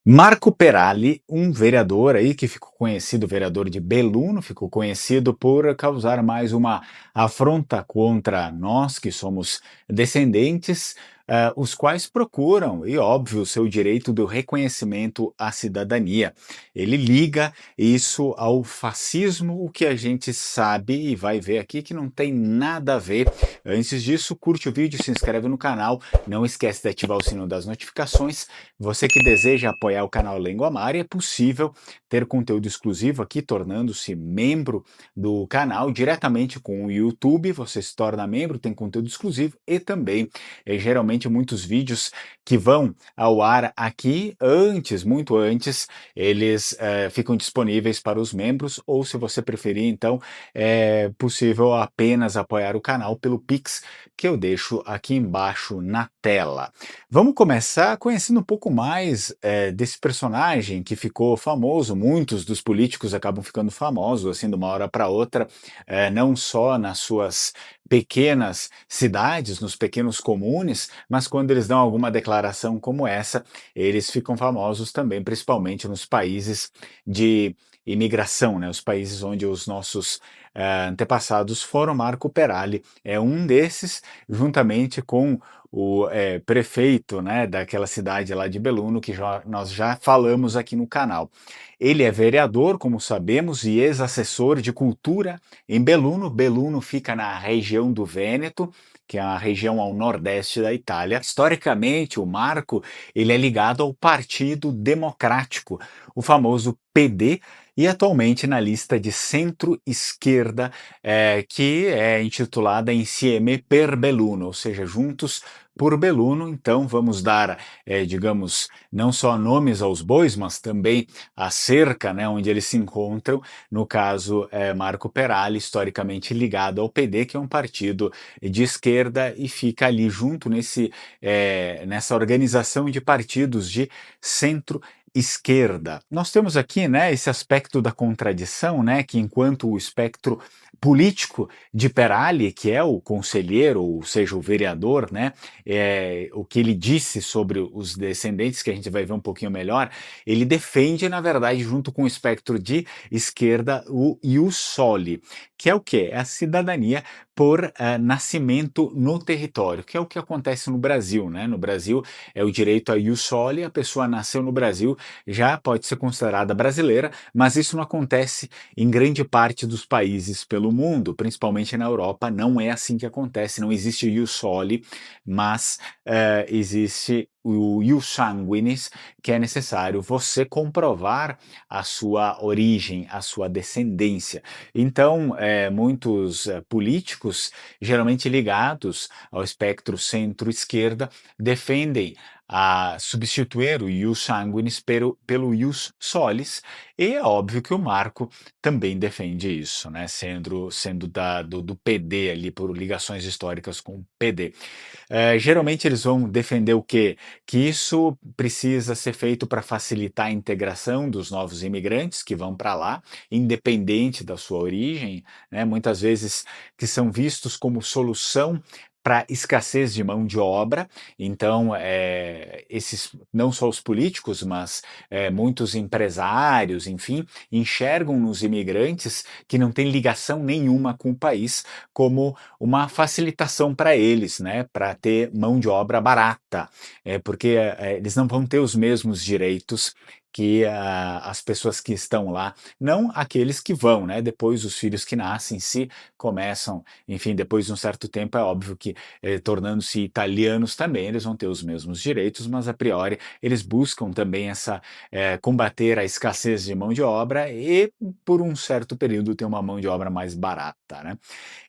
Marco Peralli, um vereador aí que ficou conhecido, vereador de Belluno, ficou conhecido por causar mais uma afronta contra nós que somos descendentes, os quais procuram, e óbvio, o seu direito do reconhecimento à cidadania. Ele liga isso ao fascismo, o que a gente sabe e vai ver aqui que não tem nada a ver. Antes disso, curte o vídeo, se inscreve no canal, não esquece de ativar o sino das notificações. Você que deseja apoiar o canal Língua Mari, é possível ter conteúdo exclusivo aqui, tornando-se membro do canal diretamente com o YouTube. Você se torna membro, tem conteúdo exclusivo e também, geralmente, muitos vídeos que vão ao ar aqui antes, muito antes, eles ficam disponíveis para os membros, ou se você preferir, então, é possível apenas apoiar o canal pelo Pix, que eu deixo aqui embaixo na tela. Vamos começar conhecendo um pouco mais desse personagem que ficou famoso. Muitos dos políticos acabam ficando famosos assim de uma hora para outra, não só nas suas pequenas cidades, nos pequenos comunes, mas quando eles dão alguma declaração como essa, eles ficam famosos também, principalmente nos países de imigração, né? Os países onde os nossos antepassados foram. Marco Peralli é um desses, juntamente com o prefeito, né, daquela cidade lá de Belluno, que nós já falamos aqui no canal. Ele é vereador, como sabemos, e ex-assessor de cultura em Belluno. Belluno fica na região do Vêneto, que é a região ao nordeste da Itália. Historicamente, o Marco ele é ligado ao Partido Democrático, o famoso PD, e atualmente na lista de centro-esquerda, que é intitulada Insieme per Belluno, ou seja, Juntos por Belluno. Então vamos dar, digamos, não só nomes aos bois, mas também a cerca, né, onde eles se encontram. No caso, Marco Peralli, historicamente ligado ao PD, que é um partido de esquerda e fica ali junto nessa organização de partidos de centro-esquerda. Nós temos aqui, né, esse aspecto da contradição, né, que enquanto o espectro político de Peralli, que é o conselheiro, ou seja, o vereador, né, o que ele disse sobre os descendentes, que a gente vai ver um pouquinho melhor, ele defende, na verdade, junto com o espectro de esquerda, o ius soli, que é o quê? É a cidadania por nascimento no território, que é o que acontece no Brasil, né? No Brasil é o direito a ius soli, a pessoa nasceu no Brasil, já pode ser considerada brasileira, mas isso não acontece em grande parte dos países pelo mundo, principalmente na Europa, não é assim que acontece, não existe o ius soli, mas existe o ius sanguinis, que é necessário você comprovar a sua origem, a sua descendência. Então, muitos políticos, geralmente ligados ao espectro centro-esquerda, defendem a substituir o ius sanguinis pelo ius solis, e é óbvio que o Marco também defende isso, né? Sendo do PD ali, por ligações históricas com o PD. Geralmente eles vão defender o quê? Que isso precisa ser feito para facilitar a integração dos novos imigrantes que vão para lá, independente da sua origem, né? Muitas vezes que são vistos como solução para escassez de mão de obra. Então, esses não só os políticos, mas muitos empresários, enfim, enxergam nos imigrantes que não têm ligação nenhuma com o país como uma facilitação para eles, né, para ter mão de obra barata, porque eles não vão ter os mesmos direitos que as pessoas que estão lá, não aqueles que vão, né, depois os filhos que nascem, se começam, enfim, depois de um certo tempo, é óbvio que tornando-se italianos também, eles vão ter os mesmos direitos, mas a priori eles buscam também combater a escassez de mão de obra e, por um certo período, ter uma mão de obra mais barata, né?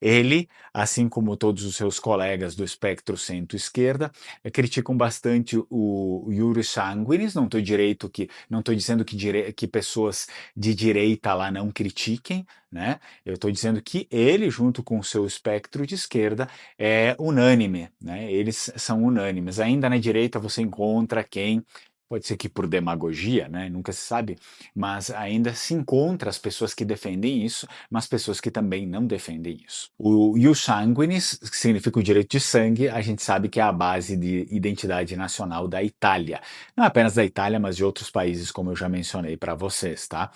Ele, assim como todos os seus colegas do espectro centro-esquerda, criticam bastante o iure sanguinis. Não estou dizendo que pessoas de direita lá não critiquem, né? Eu estou dizendo que ele, junto com o seu espectro de esquerda, é unânime, né? Eles são unânimes. Ainda na direita você encontra quem pode ser que por demagogia, né, nunca se sabe, mas ainda se encontra as pessoas que defendem isso, mas pessoas que também não defendem isso. O ius sanguinis, que significa o direito de sangue, a gente sabe que é a base de identidade nacional da Itália. Não apenas da Itália, mas de outros países, como eu já mencionei para vocês, tá?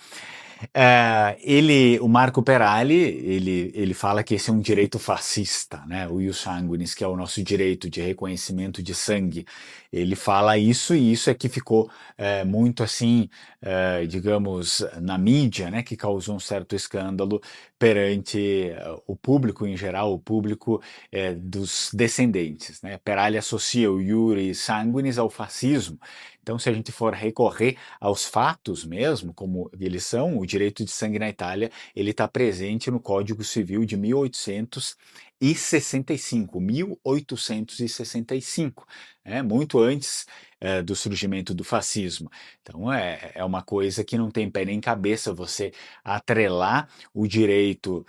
O Marco Perali, ele fala que esse é um direito fascista, né? O ius sanguinis, que é o nosso direito de reconhecimento de sangue. Ele fala isso e isso é que ficou muito assim, digamos, na mídia, né? Que causou um certo escândalo perante o público em geral, o público dos descendentes, né? Perali associa o ius sanguinis ao fascismo. Então, se a gente for recorrer aos fatos mesmo, como eles são, o direito de sangue na Itália, ele está presente no Código Civil de 1865, 1865, muito antes do surgimento do fascismo. Então é uma coisa que não tem pé nem cabeça você atrelar o direito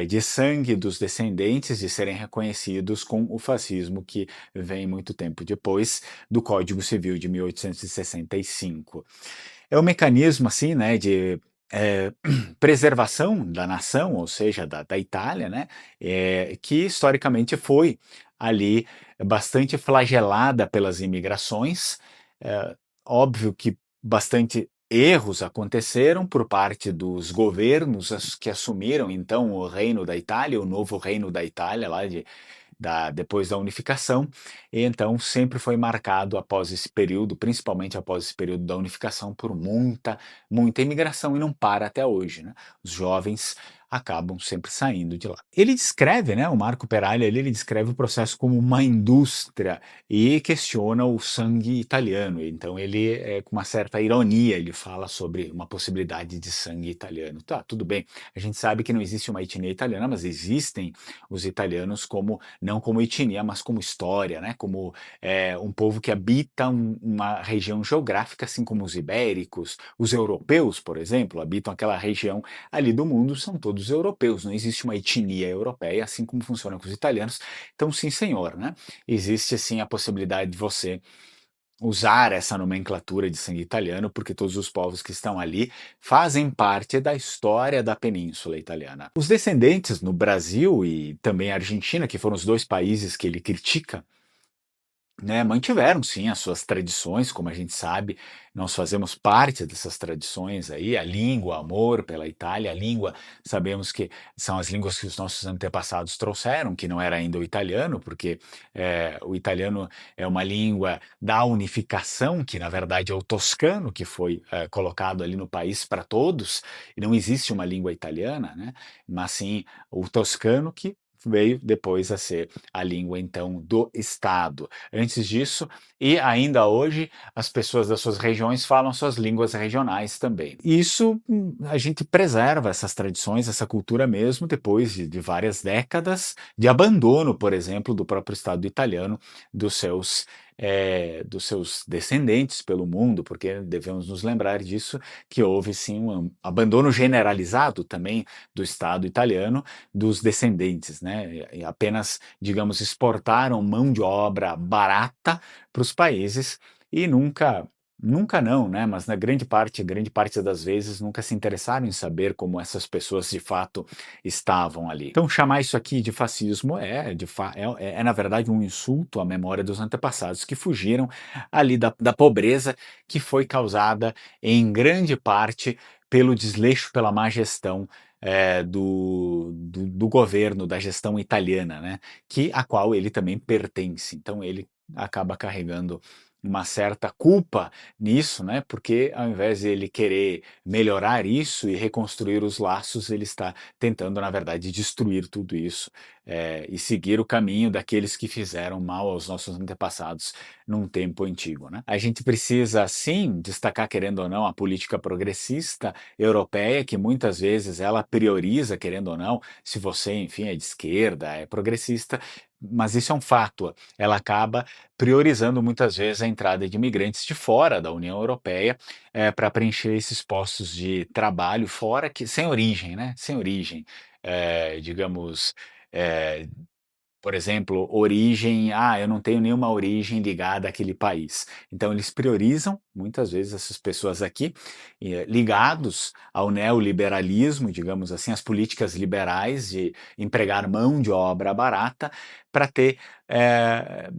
de sangue dos descendentes de serem reconhecidos com o fascismo que vem muito tempo depois do Código Civil de 1865. É um mecanismo assim, né, de preservação da nação, ou seja, da Itália, né, que historicamente foi ali bastante flagelada pelas imigrações. É, óbvio que bastante erros aconteceram por parte dos governos que assumiram então o reino da Itália, o novo reino da Itália lá depois da unificação, e então sempre foi marcado após esse período, principalmente após esse período da unificação, por muita imigração e não para até hoje, né? Os jovens acabam sempre saindo de lá. Ele descreve, né, o Marco Peralta, ele descreve o processo como uma indústria e questiona o sangue italiano. Então ele, com uma certa ironia, ele fala sobre uma possibilidade de sangue italiano. Tá, tudo bem. A gente sabe que não existe uma etnia italiana, mas existem os italianos não como etnia, mas como história, né? Como um povo que habita uma região geográfica, assim como os ibéricos, os europeus, por exemplo, habitam aquela região ali do mundo, são todos europeus, não existe uma etnia europeia, assim como funciona com os italianos. Então, sim, senhor, né? Existe, sim, a possibilidade de você usar essa nomenclatura de sangue italiano, porque todos os povos que estão ali fazem parte da história da Península Italiana. Os descendentes no Brasil e também Argentina, que foram os dois países que ele critica, né, mantiveram sim as suas tradições, como a gente sabe, nós fazemos parte dessas tradições aí, a língua, amor pela Itália, a língua, sabemos que são as línguas que os nossos antepassados trouxeram, que não era ainda o italiano, porque o italiano é uma língua da unificação, que na verdade é o toscano, que foi colocado ali no país para todos, e não existe uma língua italiana, né, mas sim o toscano que veio depois a ser a língua então do Estado. Antes disso, e ainda hoje, as pessoas das suas regiões falam suas línguas regionais também. Isso, a gente preserva essas tradições, essa cultura mesmo, depois de várias décadas de abandono, por exemplo, do próprio Estado italiano, dos seus descendentes pelo mundo, porque devemos nos lembrar disso, que houve sim um abandono generalizado também do Estado italiano, dos descendentes, né? E apenas, digamos, exportaram mão de obra barata para os países e nunca não, né? Mas na grande parte das vezes nunca se interessaram em saber como essas pessoas de fato estavam ali. Então chamar isso aqui de fascismo é na verdade um insulto à memória dos antepassados que fugiram ali da pobreza que foi causada em grande parte pelo desleixo, pela má gestão do governo, da gestão italiana, né? A qual ele também pertence. Então ele acaba carregando uma certa culpa nisso, né? Porque ao invés de ele querer melhorar isso e reconstruir os laços, ele está tentando, na verdade, destruir tudo isso e seguir o caminho daqueles que fizeram mal aos nossos antepassados num tempo antigo, né? A gente precisa, sim, destacar, querendo ou não, a política progressista europeia, que muitas vezes ela prioriza, querendo ou não, se você, enfim, é de esquerda, é progressista, mas isso é um fato. Ela acaba priorizando muitas vezes a entrada de imigrantes de fora da União Europeia para preencher esses postos de trabalho fora, que sem origem, né? Sem origem, digamos, eh, por exemplo, origem, eu não tenho nenhuma origem ligada àquele país. Então eles priorizam, muitas vezes, essas pessoas aqui, ligados ao neoliberalismo, digamos assim, às políticas liberais de empregar mão de obra barata para ter eh,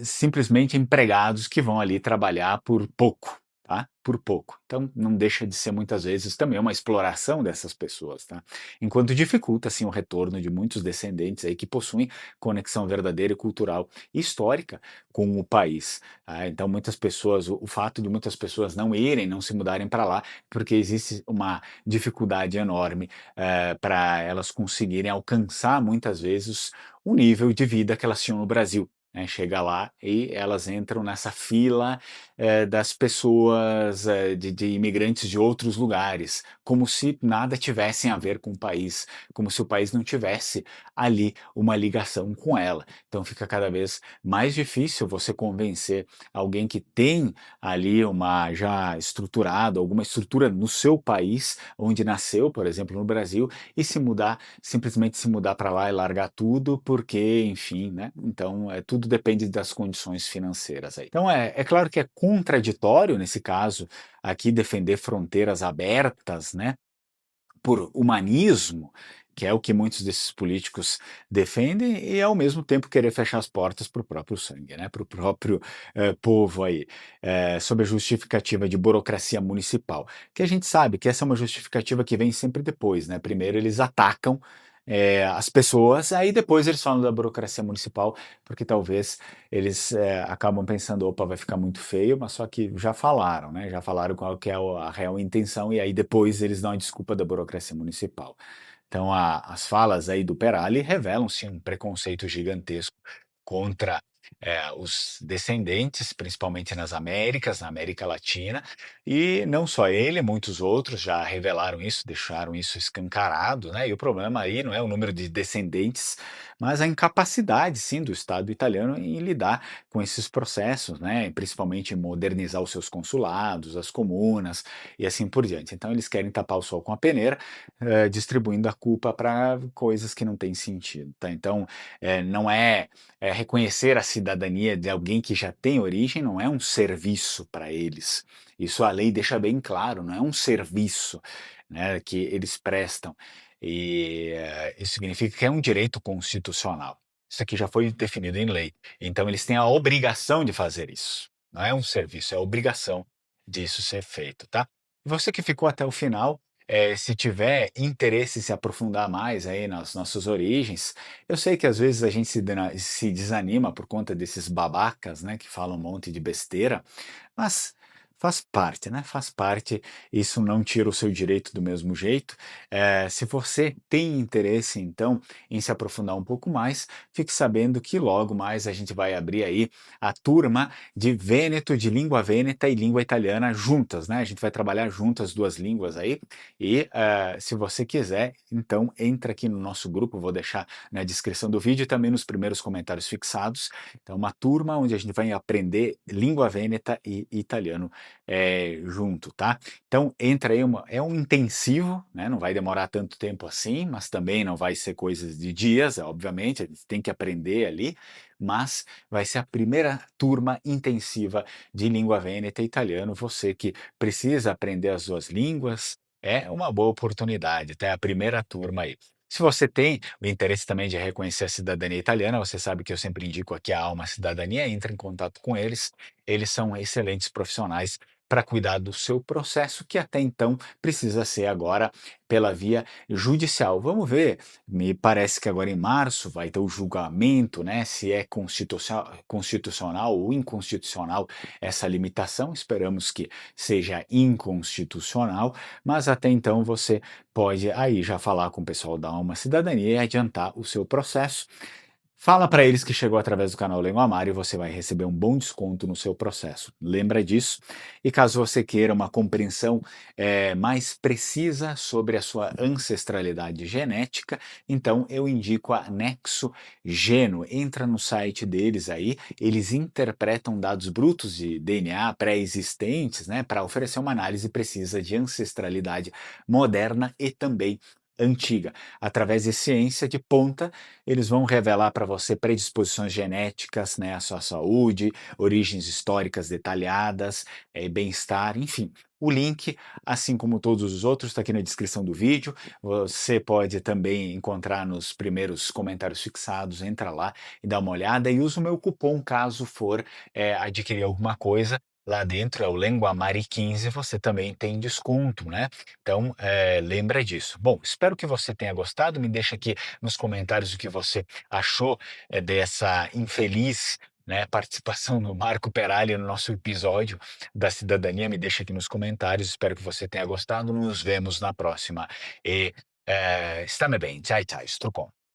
simplesmente empregados que vão ali trabalhar por pouco. Tá? Por pouco. Então, não deixa de ser muitas vezes também uma exploração dessas pessoas, tá? Enquanto dificulta, assim, o retorno de muitos descendentes aí que possuem conexão verdadeira e cultural e histórica com o país. Tá? Então, muitas pessoas, o fato de muitas pessoas não irem, não se mudarem para lá, porque existe uma dificuldade enorme para elas conseguirem alcançar, muitas vezes, o nível de vida que elas tinham no Brasil. Né, chega lá e elas entram nessa fila das pessoas, de imigrantes de outros lugares, como se nada tivessem a ver com o país, como se o país não tivesse ali uma ligação com ela. Então fica cada vez mais difícil você convencer alguém que tem ali uma já estruturado, alguma estrutura no seu país, onde nasceu, por exemplo, no Brasil, e se mudar, simplesmente se mudar para lá e largar tudo, porque, enfim, né? Então, tudo depende das condições financeiras aí. Então, é claro que é contraditório, nesse caso, aqui defender fronteiras abertas, né? Por humanismo, que é o que muitos desses políticos defendem, e ao mesmo tempo querer fechar as portas para o próprio sangue, né, para o próprio povo aí, sob a justificativa de burocracia municipal, que a gente sabe que essa é uma justificativa que vem sempre depois, né? Primeiro eles atacam as pessoas, aí depois eles falam da burocracia municipal, porque talvez eles acabam pensando, opa, vai ficar muito feio, mas só que já falaram, né? Já falaram qual que é a real intenção, e aí depois eles dão a desculpa da burocracia municipal. Então, as falas aí do Peralta revelam sim um preconceito gigantesco contra os descendentes, principalmente nas Américas, na América Latina, e não só ele, muitos outros já revelaram isso, deixaram isso escancarado, né? E o problema aí não é o número de descendentes, mas a incapacidade, sim, do Estado italiano em lidar com esses processos, né? Principalmente em modernizar os seus consulados, as comunas e assim por diante. Então, eles querem tapar o sol com a peneira, distribuindo a culpa para coisas que não têm sentido, tá? Então, não reconhecer a cidadania de alguém que já tem origem, não é um serviço para eles. Isso a lei deixa bem claro, não é um serviço, né, que eles prestam. E isso significa que é um direito constitucional. Isso aqui já foi definido em lei. Então, eles têm a obrigação de fazer isso. Não é um serviço, é a obrigação disso ser feito, tá? Você que ficou até o final, se tiver interesse em se aprofundar mais aí nas nossas origens, eu sei que às vezes a gente se desanima por conta desses babacas, né, que falam um monte de besteira, mas faz parte, né? Faz parte, isso não tira o seu direito do mesmo jeito. Se você tem interesse, então, em se aprofundar um pouco mais, fique sabendo que logo mais a gente vai abrir aí a turma de Vêneto, de língua vêneta e língua italiana juntas, né? A gente vai trabalhar juntas as duas línguas aí. E se você quiser, então entra aqui no nosso grupo, vou deixar na descrição do vídeo e também nos primeiros comentários fixados. Então, uma turma onde a gente vai aprender língua vêneta e italiano junto, tá? Então, entra aí, é um intensivo, né? Não vai demorar tanto tempo assim, mas também não vai ser coisas de dias, obviamente, a gente tem que aprender ali, mas vai ser a primeira turma intensiva de língua vêneta e italiano. Você que precisa aprender as duas línguas, é uma boa oportunidade, tá? É a primeira turma aí. Se você tem o interesse também de reconhecer a cidadania italiana, você sabe que eu sempre indico aqui a Alma Cidadania, entre em contato com eles. Eles são excelentes profissionais para cuidar do seu processo, que até então precisa ser agora pela via judicial. Vamos ver, me parece que agora em março vai ter o julgamento, né? Se é constitucional ou inconstitucional essa limitação. Esperamos que seja inconstitucional, mas até então você pode aí já falar com o pessoal da Alma Cidadania e adiantar o seu processo. Fala para eles que chegou através do canal Lengo Amar e você vai receber um bom desconto no seu processo. Lembra disso? E caso você queira uma compreensão mais precisa sobre a sua ancestralidade genética, então eu indico a Nexo Geno. Entra no site deles aí, eles interpretam dados brutos de DNA pré-existentes, né, para oferecer uma análise precisa de ancestralidade moderna e também antiga. Através de ciência de ponta, eles vão revelar para você predisposições genéticas, né, a sua saúde, origens históricas detalhadas, bem-estar, enfim. O link, assim como todos os outros, está aqui na descrição do vídeo. Você pode também encontrar nos primeiros comentários fixados, entra lá e dá uma olhada e usa o meu cupom caso for adquirir alguma coisa. Lá dentro é o Lenguamari15, você também tem desconto, né? Então, lembra disso. Bom, espero que você tenha gostado. Me deixa aqui nos comentários o que você achou dessa infeliz, né, participação do Marco Peralta no nosso episódio da cidadania. Me deixa aqui nos comentários. Espero que você tenha gostado. Nos vemos na próxima. E stammi bene. Ciao, ciao. Strucon.